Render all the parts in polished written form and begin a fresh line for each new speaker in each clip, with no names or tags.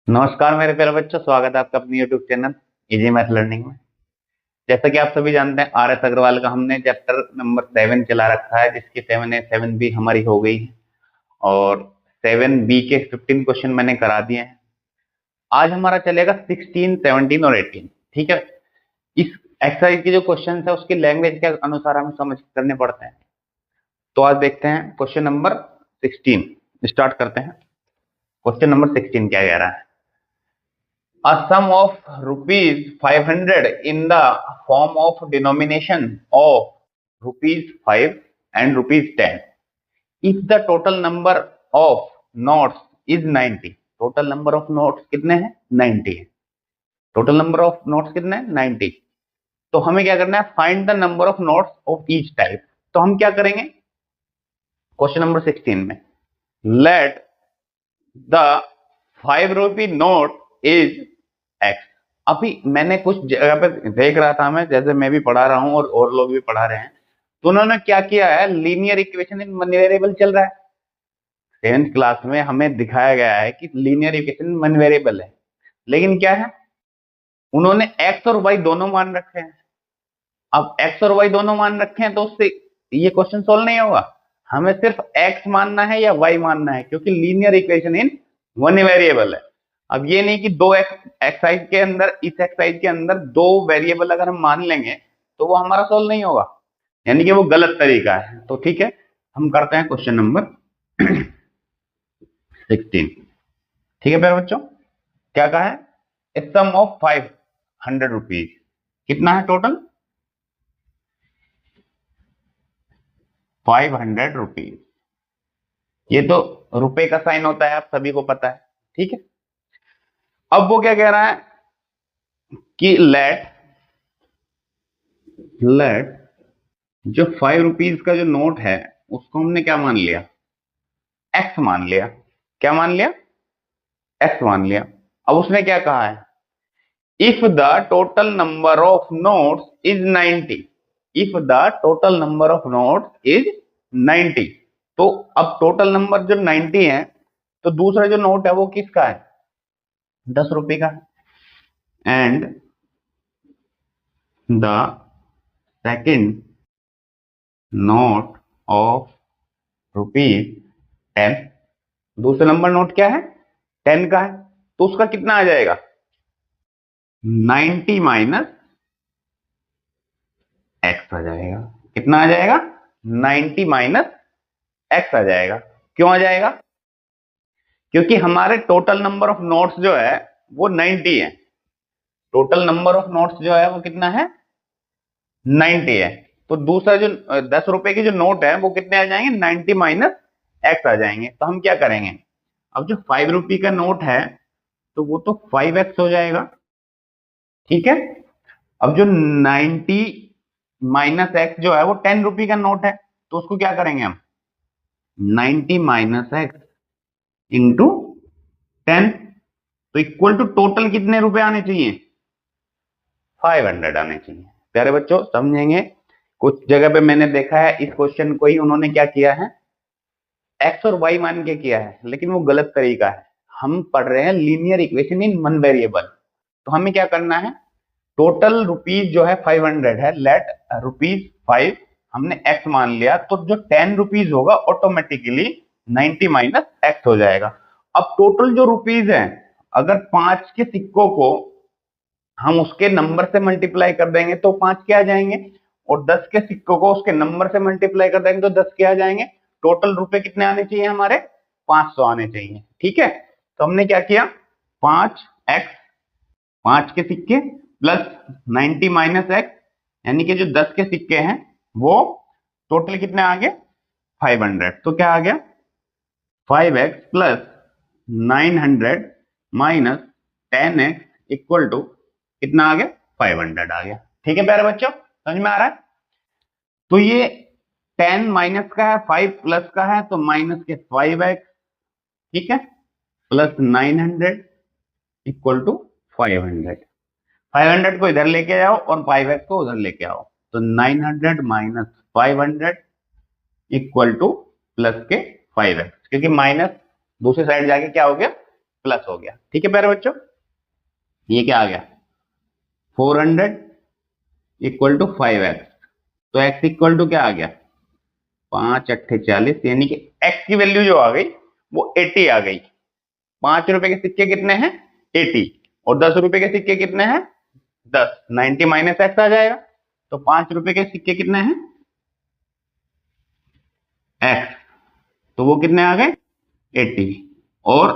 नमस्कार मेरे प्यारे बच्चों, स्वागत है आपका अपनी YouTube channel easy math learning में। जैसा कि आप सभी जानते हैं, आर एस अग्रवाल का हमने चैप्टर नंबर 7 चला रखा है, जिसकी 7A 7B हमारी हो गई है और 7B के 15 क्वेश्चन मैंने करा दिए हैं। आज हमारा चलेगा 16, 17 और 18। ठीक है। इस एक्सरसाइज के जो क्वेश्चन है उसकी लैंग्वेज के अनुसार हमें समझ करने पड़ते हैं। तो आज देखते हैं क्वेश्चन नंबर 16। स्टार्ट करते हैं। क्वेश्चन नंबर 16 क्या कह रहा है? A sum of rupees 500 in the form of denomination of rupees 5 and rupees 10. If the total number of notes is 90, total number of notes कितने हैं? 90 है। total number of notes कितने हैं? 90। तो हमें क्या करना है? Find the number of notes of each type। तो हम क्या करेंगे क्वेश्चन नंबर 16 में? Let the 5 rupee note is x। अभी मैंने कुछ जगह पे देख रहा था, मैं जैसे मैं भी पढ़ा रहा हूं और लोग भी पढ़ा रहे हैं, तो उन्होंने क्या किया है, linear equation in one variable चल रहा है। 7th क्लास में हमें दिखाया गया है कि लीनियर इक्वेशन वन वेरिएबल है, लेकिन क्या है, उन्होंने एक्स और वाई दोनों मान रखे हैं। अब एक्स और वाई दोनों मान रखे हैं तो उससे ये क्वेश्चन सोल्व नहीं होगा। हमें सिर्फ एक्स मानना है या वाई मानना है, क्योंकि linear equation in one variable है। अब ये नहीं कि दो एक्सरसाइज के अंदर, इस एक्सरसाइज के अंदर दो वेरिएबल अगर हम मान लेंगे तो वो हमारा सोल्व नहीं होगा, यानी कि वो गलत तरीका है। तो ठीक है, हम करते हैं क्वेश्चन नंबर 16। ठीक है प्यारे बच्चों, क्या कहा है? सम ऑफ 500 रुपीज। कितना है टोटल? 500 रुपीज। ये तो रुपए का साइन होता है, आप सभी को पता है। ठीक है। अब वो क्या कह रहा है कि लेट जो 5 रुपीज का जो नोट है उसको हमने क्या मान लिया? एक्स मान लिया। क्या मान लिया? एक्स मान लिया। अब उसने क्या कहा है? If the total number of notes is 90। If the total number of notes is 90। तो अब टोटल नंबर जो 90 है, तो दूसरा जो नोट है वो किसका है? 10 रुपए का। And the second note of rupees 10। दूसरा नंबर नोट क्या है? 10 का है। तो उसका कितना आ जाएगा? 90 माइनस एक्स आ जाएगा। कितना आ जाएगा? 90 माइनस एक्स आ जाएगा। क्यों आ जाएगा? क्योंकि हमारे टोटल नंबर ऑफ नोट्स जो है वो 90 है। टोटल नंबर ऑफ नोट्स जो है वो कितना है? 90 है। तो दूसरा जो 10 रुपए की जो नोट है वो कितने आ जाएंगे? 90 माइनस एक्स आ जाएंगे। तो हम क्या करेंगे, अब जो 5 रुपए का नोट है तो वो तो 5x हो जाएगा। ठीक है। अब जो 90 माइनस एक्स जो है वो 10 रुपए का नोट है, तो उसको क्या करेंगे हम? 90 माइनस एक्स इंटू 10। तो इक्वल टू टोटल कितने रुपए आने चाहिए? 500 आने चाहिए। प्यारे बच्चों समझेंगे, कुछ जगह पे मैंने देखा है इस क्वेश्चन को ही उन्होंने क्या किया है, एक्स और वाई मान के किया है, लेकिन वो गलत तरीका है। हम पढ़ रहे हैं linear equation in one variable. तो हमें क्या करना है, टोटल रुपीज जो है 500 है, लेट रुपीज 5 हमने एक्स मान लिया, तो जो 10 रुपीज होगा ऑटोमेटिकली 90 माइनस एक्स हो जाएगा। अब टोटल जो रुपीज है, अगर 5 के सिक्कों को हम उसके नंबर से मल्टीप्लाई कर देंगे तो 5 के आ जाएंगे, और 10 के सिक्कों को उसके नंबर से मल्टीप्लाई कर देंगे तो 10 के आ जाएंगे। टोटल रुपए कितने आने चाहिए हमारे? 500 आने चाहिए। ठीक है। तो हमने क्या किया, 5x, 5 के सिक्के प्लस 90 माइनस एक्स, यानी कि जो 10 के सिक्के हैं वो टोटल कितने आ गए? 500। तो क्या आ गया? 5x plus 900 minus 10x equal to कितना आ गया? 500 आ गया। ठीक है प्यारे बच्चों, समझ में आ रहा है? तो ये 10 माइनस का है, 5 प्लस का है, तो माइनस के 5x, ठीक है, प्लस 900 इक्वल टू 500। 500 को इधर लेके जाओ और 5x को उधर लेके आओ, तो 900 माइनस 500 इक्वल टू प्लस के 5x, क्योंकि माइनस दूसरी साइड जाके क्या हो गया? प्लस हो गया। ठीक है प्यारे बच्चों, ये क्या आ गया 400 इक्वल टू 5x। तो x इक्वल टू क्या आ गया 5 अट्ठे 40, यानी कि x की वैल्यू जो आ गई वो 80 आ गई। 5 रुपए के सिक्के कितने हैं 80, और 10 रुपए के सिक्के कितने हैं 10, 90 माइनस एक्स आ जाएगा। तो 5 रुपए के सिक्के कितने हैं एक्स, तो वो कितने आ गए 80, और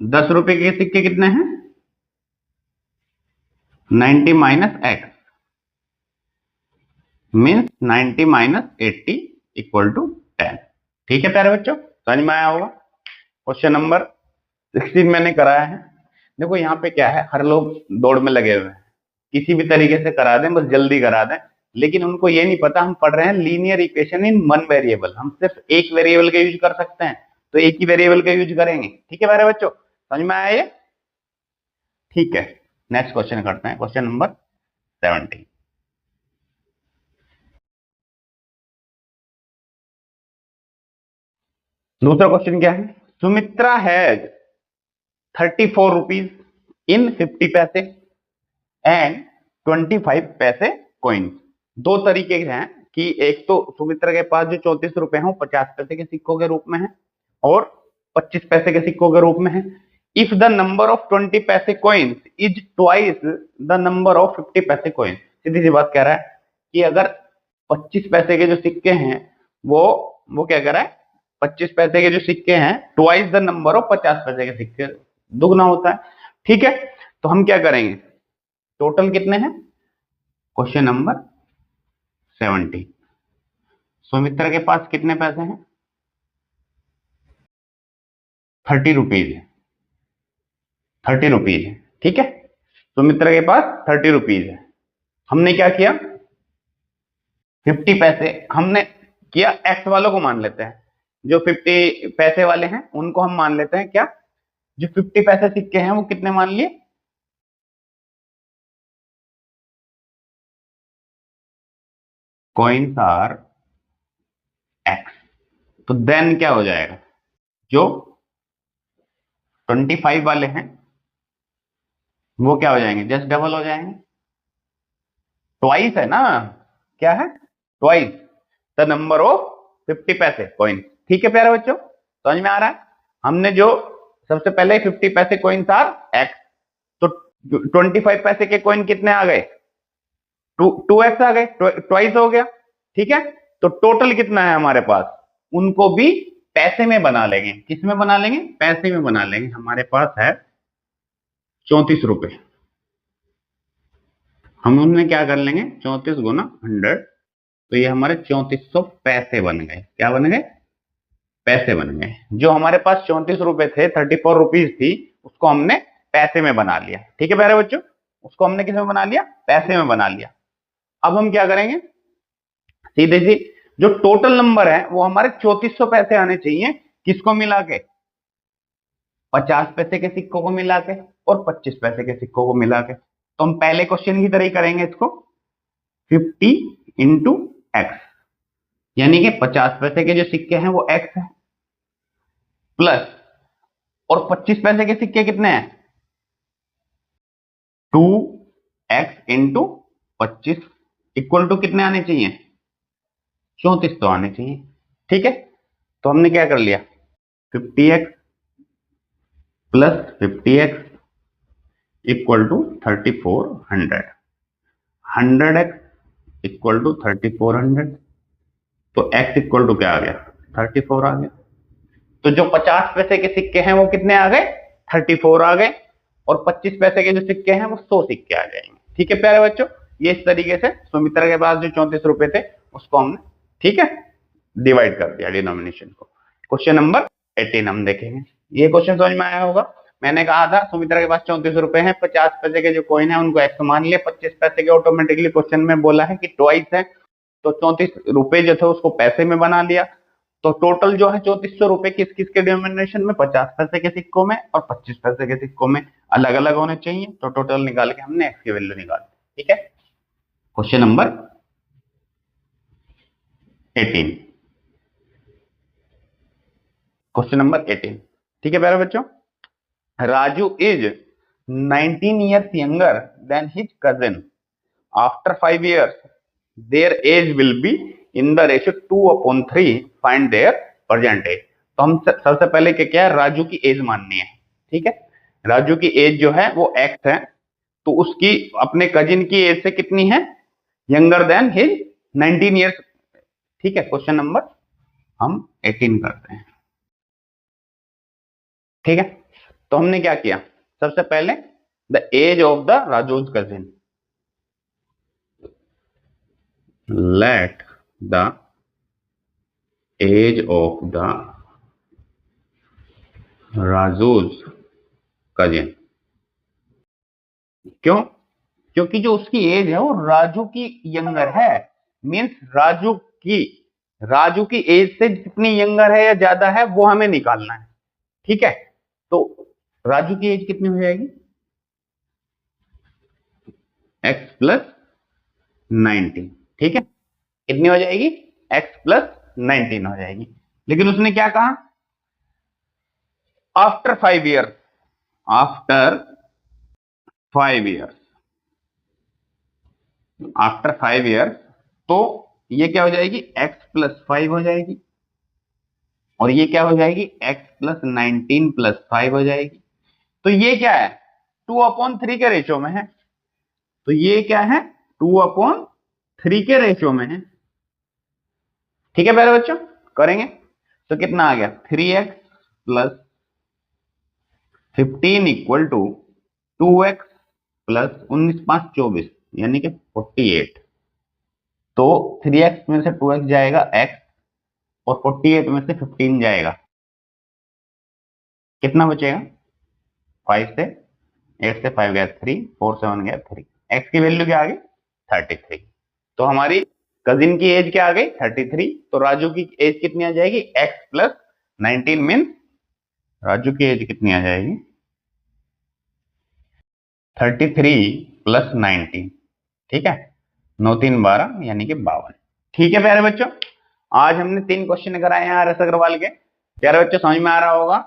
10 रुपए के सिक्के कितने हैं 90 minus X, means 90 minus 80 equal to 10। ठीक है प्यारे बच्चों, समझ में आया होगा। क्वेश्चन नंबर 16 मैंने कराया है। देखो यहाँ पे क्या है, हर लोग दौड़ में लगे हुए हैं, किसी भी तरीके से करा दें, बस जल्दी करा दें, लेकिन उनको ये नहीं पता हम पढ़ रहे हैं linear equation in one variable. हम सिर्फ एक वेरिएबल का यूज कर सकते हैं, तो एक ही वेरिएबल का यूज करेंगे। ठीक है प्यारे बच्चों, समझ में आया ये। ठीक है, नेक्स्ट क्वेश्चन करते हैं, क्वेश्चन नंबर 17। दूसरा क्वेश्चन क्या है, सुमित्रा हैज 34 रुपीज इन 50 पैसे एंड 25 पैसे कॉइन। दो तरीके हैं कि एक तो सुमित्रा के पास जो 34 रुपए हैं वो 50 पैसे के सिक्कों के रूप में है और 25 पैसे के सिक्कों के रूप में है। इफ द नंबर ऑफ 20 पैसे coins is twice the number of 50 पैसे कॉइन्स। सीधी सी बात कह रहा है कि अगर 25 पैसे के जो सिक्के हैं वो क्या कह रहा है, 25 पैसे के जो सिक्के हैं ट्वाइस द नंबर ऑफ 50 पैसे के सिक्के, दुगना होता है। ठीक है, तो हम क्या करेंगे, टोटल कितने हैं, क्वेश्चन नंबर 17। सुमित्रा के पास कितने पैसे हैं 30 रुपीज है, 30 रुपीज है। ठीक है, सुमित्रा के पास 30 रुपीज है। हमने क्या किया 50 पैसे हमने किया, एक्स वालों को मान लेते हैं, जो 50 पैसे वाले हैं उनको हम मान लेते हैं क्या, जो 50 पैसे सिक्के हैं वो कितने मान लिए, कॉइन्स आर एक्स। तो देन क्या हो जाएगा, जो 25 वाले हैं वो क्या हो जाएंगे, जस्ट डबल हो जाएंगे, ट्वाइस है ना, क्या है ट्वाइस द नंबर ऑफ 50 पैसे कॉइन। ठीक है प्यारे बच्चों, समझ में आ रहा है। हमने जो सबसे पहले 50 पैसे कॉइन्स आर एक्स, तो 25 पैसे के कॉइन कितने आ गए, 2x आ गए, ट्वाइस हो गया। ठीक है, तो टोटल कितना है हमारे पास, उनको भी पैसे में बना लेंगे। किस में बना लेंगे, पैसे में बना लेंगे। हमारे पास है 34 रुपए, हम उनमें क्या कर लेंगे 34 गुना 100, तो ये हमारे 3400 पैसे बन गए। क्या बन गए, पैसे बन गए। जो हमारे पास 34 रुपए थे, 34 रुपीज थी, उसको हमने पैसे में बना लिया। ठीक है प्यारे बच्चों, उसको हमने किस में बना लिया, पैसे में बना लिया। अब हम क्या करेंगे, सीधे सी जो टोटल नंबर है वो हमारे 3400 पैसे आने चाहिए, किसको मिला के, 50 पैसे के सिक्कों को मिला के और 25 पैसे के सिक्कों को मिला के। तो हम पहले क्वेश्चन की तरह ही करेंगे इसको, 50 इंटू एक्स, यानी कि 50 पैसे के जो सिक्के हैं वो एक्स है, प्लस और 25 पैसे के सिक्के कितने हैं 2x इंटू 25 इक्वल टू कितने आने चाहिए 34 तो आने चाहिए। ठीक है, तो हमने क्या कर लिया 50x plus 50x equal to 3400, 100x equal to 3400, तो x इक्वल टू क्या आ गया 34 आ गया। तो जो 50 पैसे के सिक्के हैं वो कितने आ गए 34 आ गए, और 25 पैसे के जो सिक्के हैं वो 100 सिक्के आ जाएंगे। ठीक है प्यारे बच्चों, ये इस तरीके से सुमित्रा के पास जो 34 रुपए थे उसको हमने ठीक है डिवाइड कर दिया डिनोमिनेशन को। क्वेश्चन नंबर 18 हम देखेंगे। ये क्वेश्चन समझ में आया होगा। मैंने कहा था सुमित्रा के पास 34 रुपए हैं, 50 पैसे के जो कॉइन है उनको एक्स मान लिया, 25 पैसे के ऑटोमेटिकली क्वेश्चन में बोला है कि ट्वाइस है, तो 34 रुपए जो थे उसको पैसे में बना लिया। तो टोटल जो है 3400 रुपए किस किस के डिनोमिनेशन में, 50 पैसे के सिक्कों में और 25 पैसे के सिक्कों में अलग अलग होने चाहिए। तो टोटल निकाल के हमने एक्स की वैल्यू निकाली। ठीक है, क्वेश्चन नंबर 18, क्वेश्चन नंबर 18। ठीक है प्यारे बच्चों, Raju is 19 years younger than his cousin. After 5 years, their age will be in the ratio 2/3. Find their present age. तो हम सबसे पहले क्या है, राजू की एज माननी है। ठीक है, राजू की एज जो है वो x है, तो उसकी अपने कजिन की एज से कितनी है, यंगर देन हिज 19 ईयर्स। ठीक है, क्वेश्चन नंबर हम 18 करते हैं। ठीक है, तो हमने क्या किया, सबसे पहले the age of the Raju's cousin, let the age of the Raju's cousin. क्यों? क्योंकि जो उसकी एज है वो राजू की यंगर है, मींस राजू की एज से कितनी यंगर है या ज्यादा है वो हमें निकालना है। ठीक है, तो राजू की एज कितनी हो जाएगी, x प्लस 19। ठीक है, कितनी हो जाएगी, x प्लस 19 हो जाएगी। लेकिन उसने क्या कहा, after 5 years, after 5 years, after 5 years, तो ये क्या हो जाएगी, x प्लस 5 हो जाएगी, और ये क्या हो जाएगी, x प्लस 19 प्लस 5 हो जाएगी। तो ये क्या है, 2/3 के रेशियो में है, तो ये क्या है, 2/3 के रेशियो में है। ठीक है प्यारे बच्चों, करेंगे तो कितना आ गया, 3x plus 15 equal to 2x plus 19 5 24 यानी कि 48। तो 3x में से 2x जाएगा x, और 48 में से 15 जाएगा, कितना बचेगा, 5 से 8 से 5 गया 3, 4 7 गया 3, x की वैल्यू क्या आ गई, 33। तो हमारी कजिन की एज क्या आ गई, 33। तो राजू की एज कितनी आ जाएगी, x प्लस 19 मीन्स राजू की एज कितनी आ जाएगी, 33 प्लस 19। ठीक है, 9 3 12 यानी कि 52। ठीक है प्यारे बच्चों, आज हमने 3 क्वेश्चन कराए हैं आर एस अग्रवाल के। प्यारे बच्चों समझ में आ रहा होगा,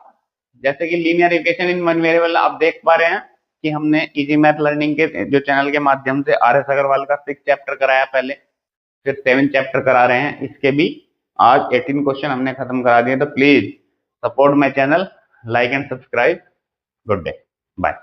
जैसे कि linear equation in one variable आप देख पा रहे हैं कि हमने इजी मैथ लर्निंग के जो चैनल के माध्यम से आर एस अग्रवाल का 6 चैप्टर कराया पहले, फिर 7 चैप्टर करा रहे हैं, इसके भी आज 18 क्वेश्चन हमने खत्म करा दिए। तो please support my channel, like and subscribe. Good day, bye.